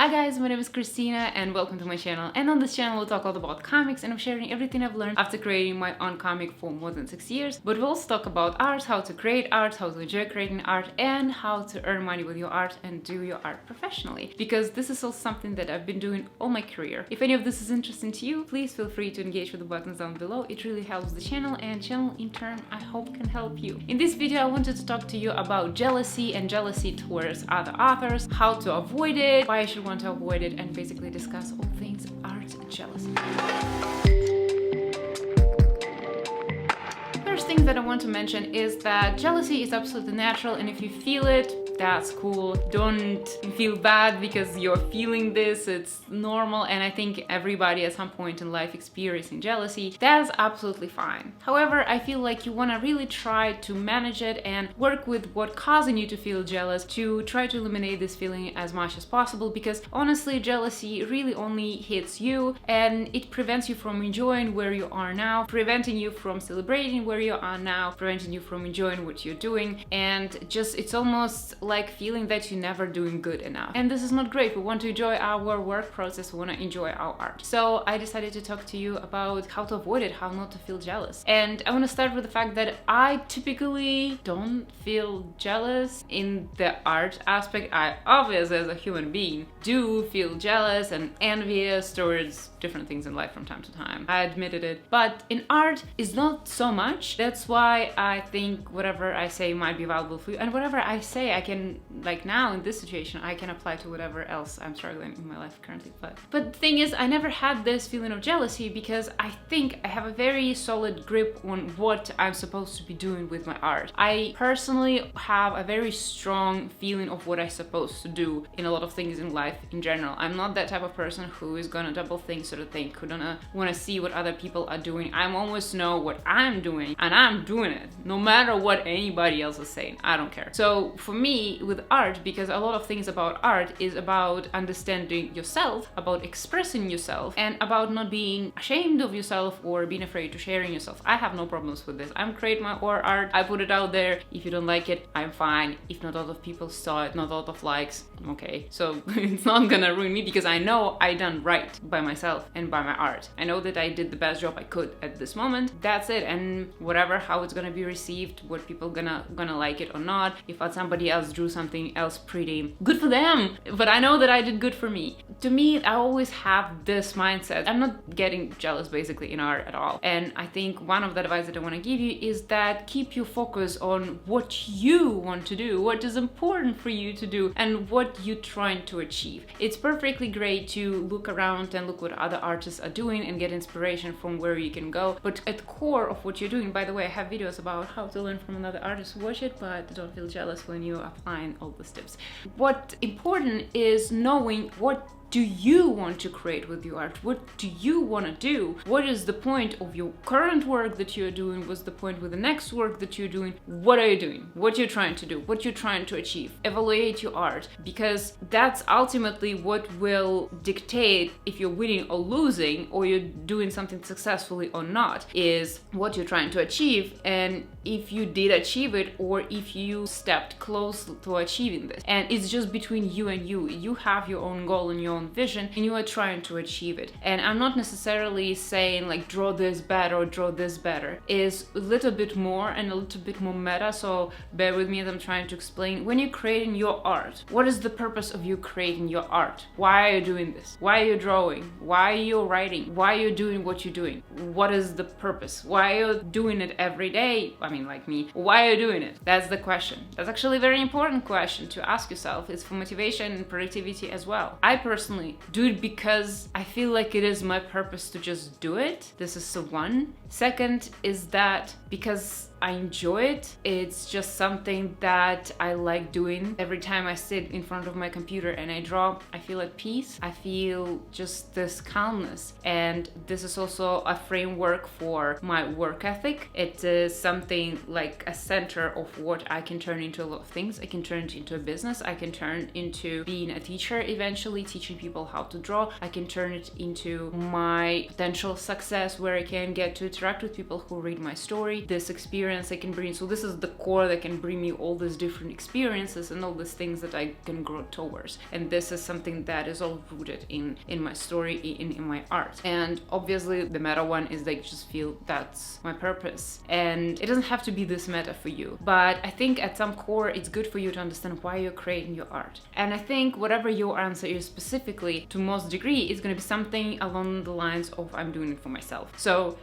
Hi guys, my name is Christina and welcome to my channel. And on this channel we'll talk all about comics and I'm sharing everything I've learned after creating my own comic for more than 6 years. But we'll also talk about art, how to create art, how to enjoy creating art, and how to earn money with your art and do your art professionally. Because this is also something that I've been doing all my career. If any of this is interesting to you, please feel free to engage with the buttons down below. It really helps the channel and channel in turn I hope can help you. In this video I wanted to talk to you about jealousy and jealousy towards other authors, how to avoid it, why you should want to avoid it, and basically discuss all things art and jealousy. First thing that I want to mention is that jealousy is absolutely natural, and if you feel it, that's cool. Don't feel bad because you're feeling this. It's normal, and I think everybody at some point in life experiencing jealousy. That's absolutely fine. However, I feel like you want to really try to manage it and work with what's causing you to feel jealous to try to eliminate this feeling as much as possible, because honestly jealousy really only hits you and it prevents you from enjoying where you are now, preventing you from celebrating where you are now, preventing you from enjoying what you're doing, and just it's almost like feeling that you're never doing good enough. And this is not great. We want to enjoy our work process, we want to enjoy our art. So I decided to talk to you about how to avoid it, how not to feel jealous. And I want to start with the fact that I typically don't feel jealous in the art aspect. I obviously, as a human being, do feel jealous and envious towards different things in life from time to time. I admitted it. But in art, it's not so much. That's why I think whatever I say might be valuable for you. And whatever I say, I can, like now in this situation, I can apply to whatever else I'm struggling in my life currently. But the thing is, I never had this feeling of jealousy because I think I have a very solid grip on what I'm supposed to be doing with my art. I personally have a very strong feeling of what I'm supposed to do in a lot of things in life in general. I'm not that type of person who is gonna double think, sort of think, who don't wanna see what other people are doing. I always know what I'm doing and I'm doing it no matter what anybody else is saying. I don't care. So for me with art, because a lot of things about art is about understanding yourself, about expressing yourself, and about not being ashamed of yourself or being afraid to sharing yourself. I have no problems with this. I'm creating my own art, I put it out there. If you don't like it, I'm fine. If not a lot of people saw it, not a lot of likes, okay. So it's not gonna ruin me because I know I done right by myself and by my art. I know that I did the best job I could at this moment. That's it. And whatever, how it's gonna be received, what people gonna like it or not, if somebody else drew something else pretty, good for them, but I know that I did good for me. To me, I always have this mindset. I'm not getting jealous basically in art at all. And I think one of the advice that I want to give you is that keep your focus on what you want to do, what is important for you to do, and what you're trying to achieve. It's perfectly great to look around and look what other artists are doing and get inspiration from where you can go, but at the core of what you're doing, by the way, I have videos about how to learn from another artist. Watch it, but don't feel jealous when you're applying all these tips. What's important is knowing what do you want to create with your art? What do you want to do? What is the point of your current work that you're doing? What's the point with the next work that you're doing? What are you doing? What you're trying to do? What you're trying to achieve? Evaluate your art, because that's ultimately what will dictate if you're winning or losing, or you're doing something successfully or not, is what you're trying to achieve, and if you did achieve it, or if you stepped close to achieving this. And it's just between you and you. You have your own goal and your own vision, and you are trying to achieve it. And I'm not necessarily saying like draw this better or draw this better. Is a little bit more and a little bit more meta, so bear with me as I'm trying to explain. When you're creating your art, what is the purpose of you creating your art? Why are you doing this? Why are you drawing? Why are you writing? Why are you doing what you're doing? What is the purpose? Why are you doing it every day? I mean, like me, why are you doing it? That's the question. That's actually a very important question to ask yourself. It's for motivation and productivity as well. I personally do it because I feel like it is my purpose to just do it. This is the one. Second is that because I enjoy it. It's just something that I like doing. Every time I sit in front of my computer and I draw, I feel at peace. I feel just this calmness. And this is also a framework for my work ethic. It is something like a center of what I can turn into a lot of things. I can turn it into a business. I can turn into being a teacher eventually, teaching people how to draw. I can turn it into my potential success where I can get to interact with people who read my story. This experience experience I can bring. So this is the core that can bring me all these different experiences and all these things that I can grow towards. And this is something that is all rooted in my story, in my art. And obviously the meta one is like, just feel that's my purpose. And it doesn't have to be this meta for you, but I think at some core it's good for you to understand why you're creating your art. And I think whatever your answer is specifically, to most degree, is going to be something along the lines of I'm doing it for myself. So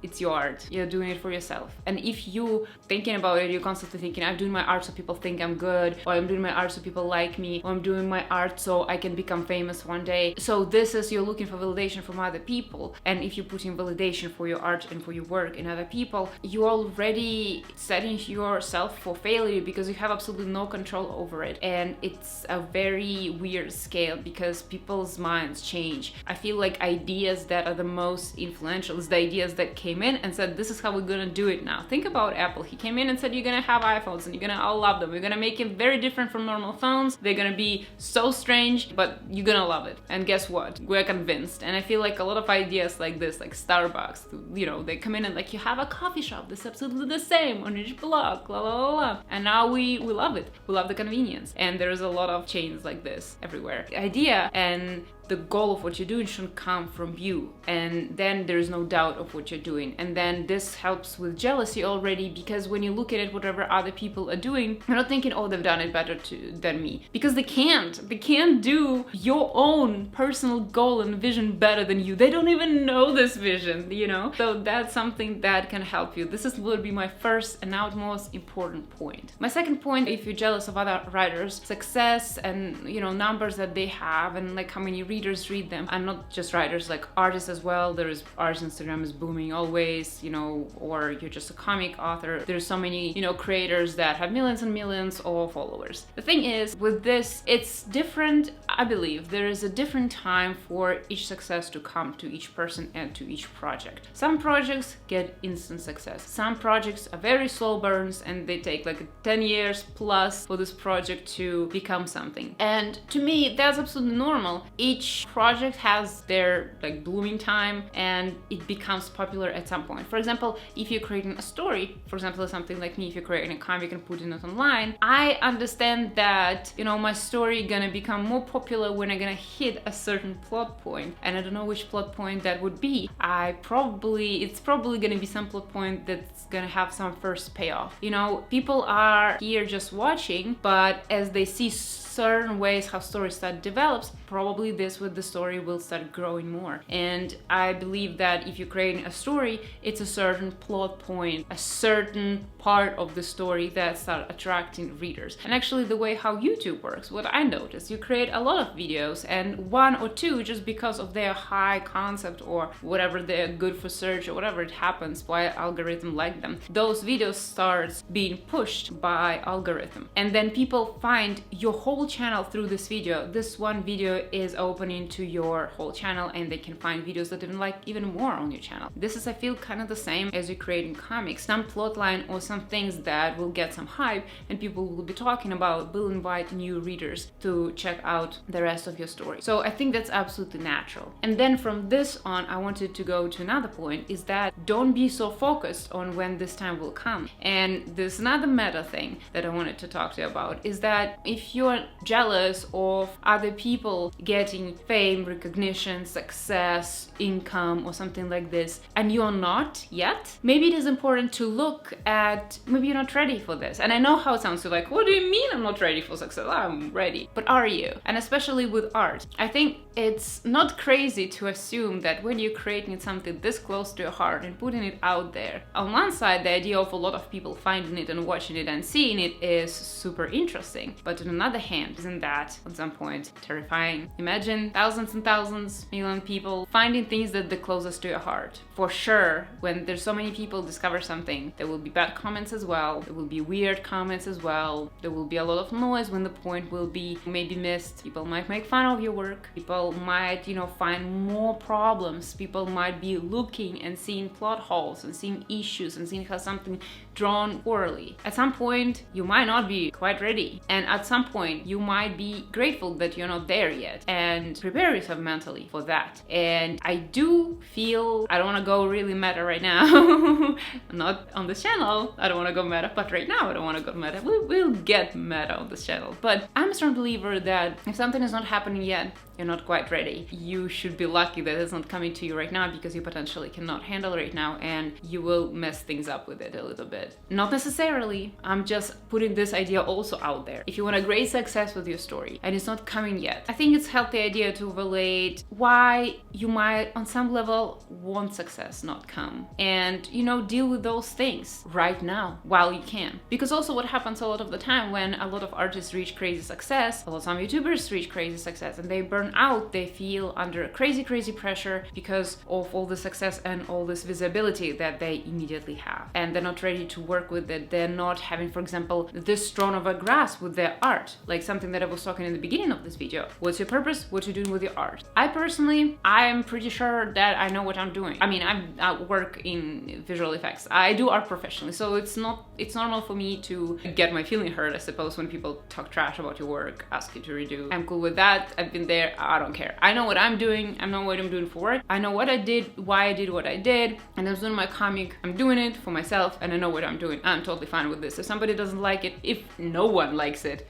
it's your art, you're doing it for yourself. And if you thinking about it, you're constantly thinking, I'm doing my art so people think I'm good, or I'm doing my art so people like me, or I'm doing my art so I can become famous one day. So this is, you're looking for validation from other people. And if you put in validation for your art and for your work in other people, you're already setting yourself for failure, because you have absolutely no control over it. And it's a very weird scale, because people's minds change. I feel like ideas that are the most influential is the ideas that came in and said, this is how we're gonna do it now. Think about Apple. He came in and said, you're gonna have iPhones and you're gonna all love them. We're gonna make it very different from normal phones. They're gonna be so strange, but you're gonna love it. And guess what? We're convinced. And I feel like a lot of ideas like this, like Starbucks, you know, they come in and like, you have a coffee shop that's absolutely the same on each block, la la la la. And now we love it. We love the convenience. And there's a lot of chains like this everywhere. The idea and the goal of what you're doing should come from you, and then there's no doubt of what you're doing. And then this helps with jealousy already, because when you look at it, whatever other people are doing, you're not thinking, oh, they've done it better than me, because they can't do your own personal goal and vision better than you. They don't even know this vision, you know. So that's something that can help you. This will be my first and utmost important point. My second point, if you're jealous of other writers' success and, you know, numbers that they have and like how many readers read them, and not just writers, like artists as well. There's artist Instagram is booming always, you know, or you're just a comic author. There's so many, you know, creators that have millions and millions of followers. The thing is, with this, it's different. I believe there is a different time for each success to come to each person and to each project. Some projects get instant success. Some projects are very slow burns and they take like 10 years plus for this project to become something. And to me, that's absolutely normal. Each project has their like blooming time and it becomes popular at some point. For example, if you're creating a story, for example, something like me, if you're creating a comic and putting it online, I understand that, you know, my story gonna become more popular when I'm gonna hit a certain plot point, and I don't know which plot point that would be. It's probably gonna be some plot point that's gonna have some first payoff. You know, people are here just watching, but as they see certain ways how stories start develops, probably this with the story will start growing more. And I believe that if you're creating a story, it's a certain plot point, a certain part of the story that start attracting readers. And actually the way how YouTube works, what I noticed, you create a lot of videos and one or two, just because of their high concept or whatever, they're good for search or whatever it happens, why algorithm like them, those videos starts being pushed by algorithm. And then people find your whole channel through this video. This one video is opening to your whole channel and they can find videos that even like even more on your channel. This is, I feel, kind of the same as you're creating comics. Some plotline or some things that will get some hype and people will be talking about will invite new readers to check out the rest of your story. So I think that's absolutely natural. And then from this on, I wanted to go to another point, is that don't be so focused on when this time will come. And there's another meta thing that I wanted to talk to you about, is that if you're jealous of other people getting fame, recognition, success, income, or something like this, and you're not yet, maybe it is important to look at, maybe you're not ready for this. And I know how it sounds, you're like, what do you mean I'm not ready for success? I'm ready. But are you? And especially with art, I think it's not crazy to assume that when you're creating something this close to your heart and putting it out there, on one side, the idea of a lot of people finding it and watching it and seeing it is super interesting. But on another hand, isn't that at some point terrifying? Imagine thousands and thousands, million people finding things that the closest to your heart. For sure, when there's so many people discover something, there will be bad comments as well. There will be weird comments as well. There will be a lot of noise when the point will be maybe missed. People might make fun of your work. People might, you know, find more problems. People might be looking and seeing plot holes and seeing issues and seeing how something drawn poorly. At some point, you might not be quite ready. And at some point, you might be grateful that you're not there yet, and prepare yourself mentally for that. And I do feel, I don't want to go really really meta right now. Not on this channel, I don't want to go meta, but right now I don't want to go meta. We'll get meta on this channel. But I'm a strong believer that if something is not happening yet, you're not quite ready. You should be lucky that it's not coming to you right now, because you potentially cannot handle it right now and you will mess things up with it a little bit. Not necessarily, I'm just putting this idea also out there. If you want a great success with your story and it's not coming yet, I think it's a healthy idea to evaluate why you might on some level want success not come, and deal with those things right now while you can. Because also what happens a lot of the time when a lot of artists reach crazy success, a lot of some YouTubers reach crazy success and they burn out, they feel under crazy pressure because of all the success and all this visibility that they immediately have, and they're not ready to work with it. They're not having, for example, this strong of a grasp with their art, like something that I was talking in the beginning of this video. What's your purpose? What you're doing with your art? I'm pretty sure that I know what I'm doing. I mean, I work in visual effects. I do art professionally, so it's normal for me to get my feeling hurt, I suppose, when people talk trash about your work, ask you to redo. I'm cool with that. I've been there. I don't care. I know what I'm doing. I know what I'm doing for work. I know what I did, why I did what I did, and I was doing my comic. I'm doing it for myself, and I know what I'm doing. I'm totally fine with this. If somebody doesn't like it, if no one likes it,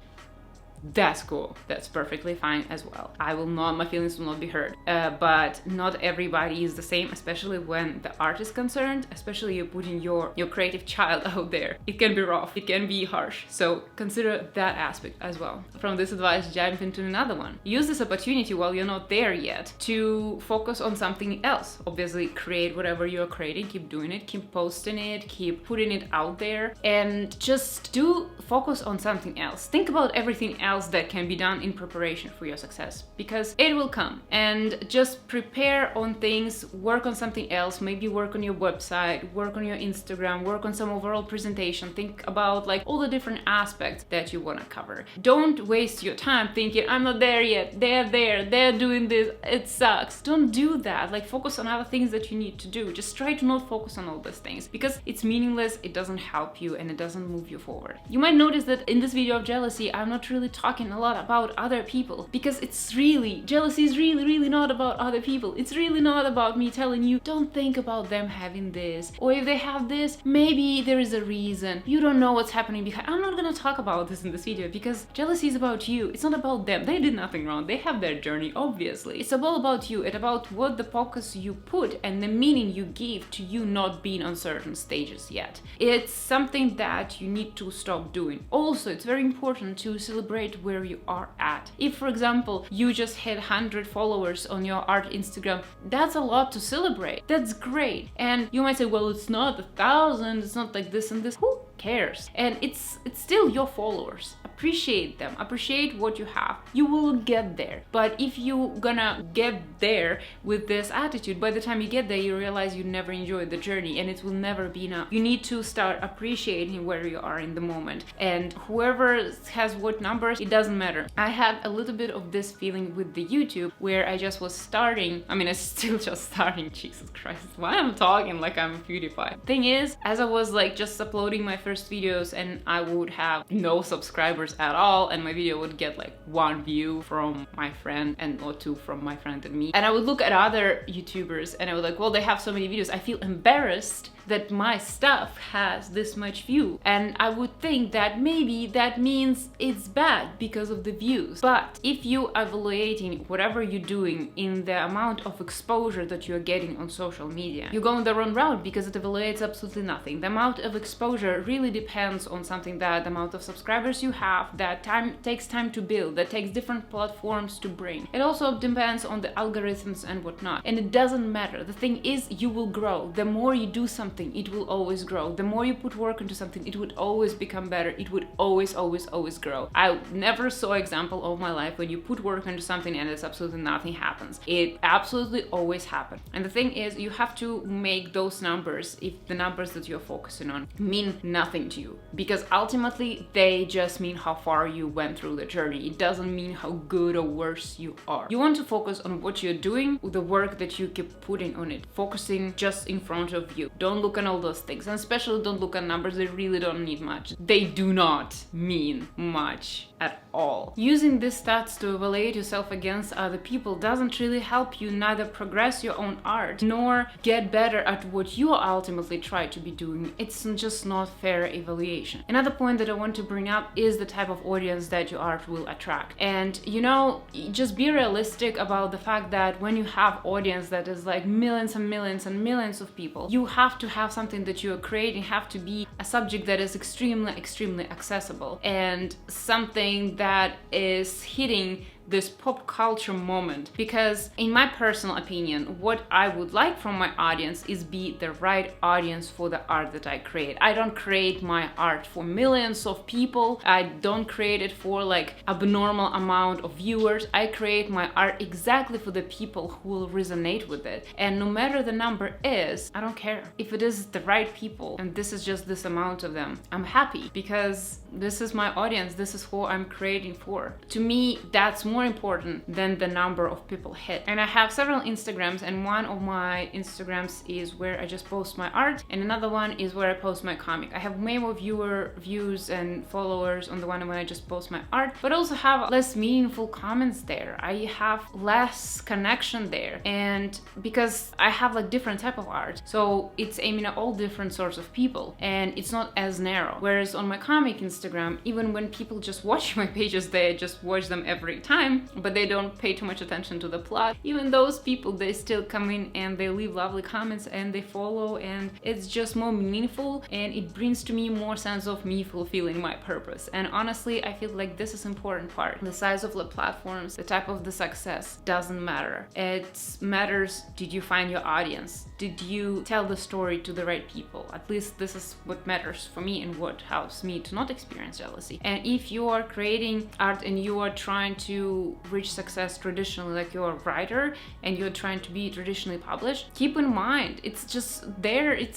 that's cool. That's perfectly fine as well. My feelings will not be hurt. But not everybody is the same, especially when the art is concerned, especially you're putting your creative child out there. It can be rough, it can be harsh. So consider that aspect as well. From this advice, jump into another one. Use this opportunity while you're not there yet to focus on something else. Obviously, create whatever you're creating, keep doing it, keep posting it, keep putting it out there, and just focus on something else. Think about everything else that can be done in preparation for your success, because it will come. And just prepare on things, work on something else, maybe work on your website, work on your Instagram, work on some overall presentation. Think about like all the different aspects that you want to cover. Don't waste your time thinking, I'm not there yet, they're there, they're doing this, it sucks. Don't do that. Like, focus on other things that you need to do. Just try to not focus on all those things, because it's meaningless, it doesn't help you, and it doesn't move you forward. You might notice that in this video of jealousy, I'm not really talking a lot about other people, because jealousy is really not about other people. It's really not about me telling you, don't think about them having this, or if they have this, maybe there is a reason. You don't know what's happening behind. I'm not gonna talk about this in this video, because jealousy is about you. It's not about them. They did nothing wrong. They have their journey, obviously. It's all about you. It's about what the focus you put and the meaning you give to you not being on certain stages yet. It's something that you need to stop doing. Also, it's very important to celebrate where you are at. If, for example, you just hit 100 followers on your art Instagram, that's a lot to celebrate. That's great. And you might say, well, it's not 1,000, it's not like this and this. Who cares? And it's still your followers. Appreciate them. Appreciate what you have. You will get there. But if you're gonna get there with this attitude, by the time you get there, you realize you never enjoyed the journey, and it will never be enough. You need to start appreciating where you are in the moment. And whoever has what numbers, it doesn't matter. I had a little bit of this feeling with the YouTube, where I just was starting. I mean, I'm still just starting. Jesus Christ, why am I talking like I'm a PewDiePie? Thing is, as I was like just uploading my first videos, and I would have no subscribers at all, and my video would get like 1 view from my friend or 2 from my friend and me, and I would look at other YouTubers and I was like, well, they have so many videos. I feel embarrassed that my stuff has this much view, and I would think that maybe that means it's bad because of the views. But if you are evaluating whatever you're doing in the amount of exposure that you're getting on social media, you're going the wrong route, because it evaluates absolutely nothing. The amount of exposure really depends on something that the amount of subscribers you have, that takes time to build, that takes different platforms to bring. It also depends on the algorithms and whatnot, and it doesn't matter. The thing is, you will grow. The more you do something, it will always grow. The more you put work into something, it would always become better. It would always grow. I never saw an example of my life when you put work into something and it's absolutely nothing happens. It absolutely always happens. And the thing is, you have to make those numbers, if the numbers that you're focusing on mean nothing to you, because ultimately they just mean how far you went through the journey. It doesn't mean how good or worse you are. You want to focus on what you're doing, the work that you keep putting on it, focusing just in front of you. Don't look at all those things, and especially don't look at numbers. They really don't need much. They do not mean much at all. Using these stats to evaluate yourself against other people doesn't really help you neither progress your own art nor get better at what you ultimately try to be doing. It's just not fair evaluation. Another point that I want to bring up is the type of audience that your art will attract. And just be realistic about the fact that when you have audience that is like millions and millions and millions of people, you have to have something that you are creating have to be a subject that is extremely accessible and something that is hitting this pop culture moment. Because in my personal opinion, what I would like from my audience is be the right audience for the art that I create. I don't create my art for millions of people. I don't create it for like abnormal amount of viewers. I create my art exactly for the people who will resonate with it. And no matter the number is, I don't care. If it is the right people and this is just this amount of them, I'm happy because this is my audience. This is who I'm creating for. To me, that's more important than the number of people hit. And I have several Instagrams, and one of my Instagrams is where I just post my art, and another one is where I post my comic. I have way more views and followers on the one when I just post my art, but also have less meaningful comments there. I have less connection there, and because I have like different type of art, so it's aiming at all different sorts of people, and it's not as narrow. Whereas on my comic Instagram, even when people just watch my pages, they just watch them every time, but they don't pay too much attention to the plot. Even those people, they still come in and they leave lovely comments and they follow, and it's just more meaningful, and it brings to me more sense of me fulfilling my purpose. And honestly, I feel like this is important part. The size of the platforms, the type of the success doesn't matter. It matters, did you find your audience? Did you tell the story to the right people? At least this is what matters for me and what helps me to not experience jealousy. And if you are creating art and you are trying to reach success traditionally, like you're a writer and you're trying to be traditionally published, keep in mind, it's just there, it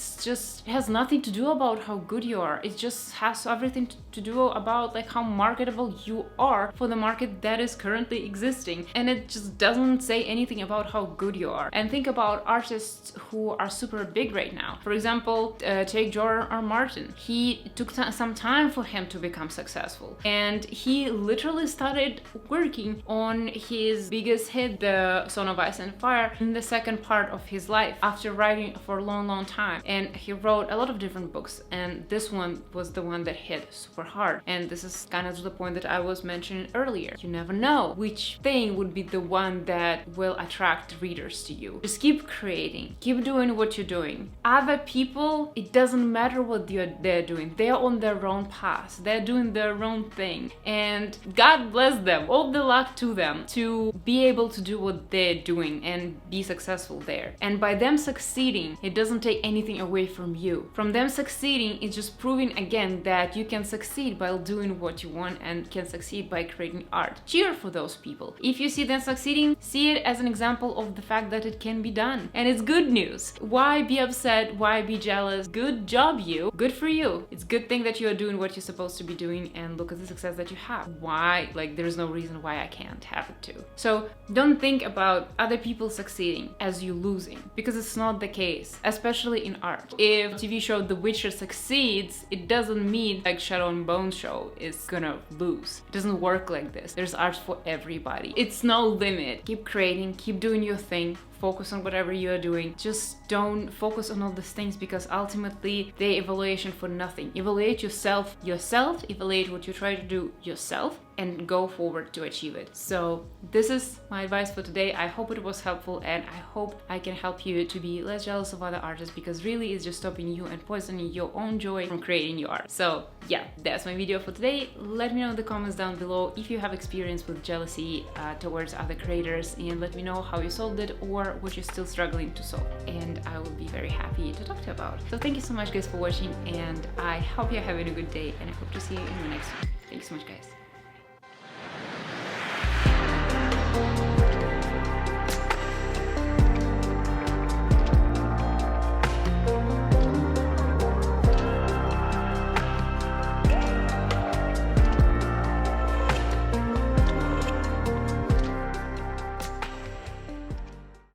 has nothing to do about how good you are. It just has everything to do about like how marketable you are for the market that is currently existing. And it just doesn't say anything about how good you are. And think about artists who are super big right now. For example, take George R. Martin. He took some time for him to become successful, and he literally started working on his biggest hit, The Song of Ice and Fire, in the second part of his life after writing for a long time. And he wrote a lot of different books, and this one was the one that hit super hard. And this is kind of the point that I was mentioning earlier. You never know which thing would be the one that will attract readers to you. Just keep creating, keep doing what you're doing. Other people, it doesn't matter what they're doing. They're on their own path. They're doing their own thing, and God bless them. All the luck to them to be able to do what they're doing and be successful there. And by them succeeding, it doesn't take anything away from you. From them succeeding, it's just proving again that you can succeed by doing what you want and can succeed by creating art. Cheer for those people. If you see them succeeding, see it as an example of the fact that it can be done. And it's good news. Why be upset? Why be jealous? Good job, you. Good for you. It's a good thing that you're doing what you're supposed to be doing, and look at the success that you have. Why? Like, there's no reason why I can't have it too. So don't think about other people succeeding as you losing, because it's not the case, especially in art. If TV show The Witcher succeeds, it doesn't mean like Shadow and Bone show is gonna lose. It doesn't work like this. There's art for everybody. It's no limit. Keep creating, keep doing your thing. Focus on whatever you're doing. Just don't focus on all these things, because ultimately they evaluation for nothing. Evaluate yourself, evaluate what you try to do yourself, and go forward to achieve it. So this is my advice for today. I hope it was helpful, and I hope I can help you to be less jealous of other artists, because really it's just stopping you and poisoning your own joy from creating your art. So yeah, that's my video for today. Let me know in the comments down below if you have experience with jealousy towards other creators, and let me know how you solved it or what you're still struggling to solve, and I will be very happy to talk to you about. So thank you so much guys for watching, and I hope you're having a good day, and I hope to see you in the next one. Thank you so much guys.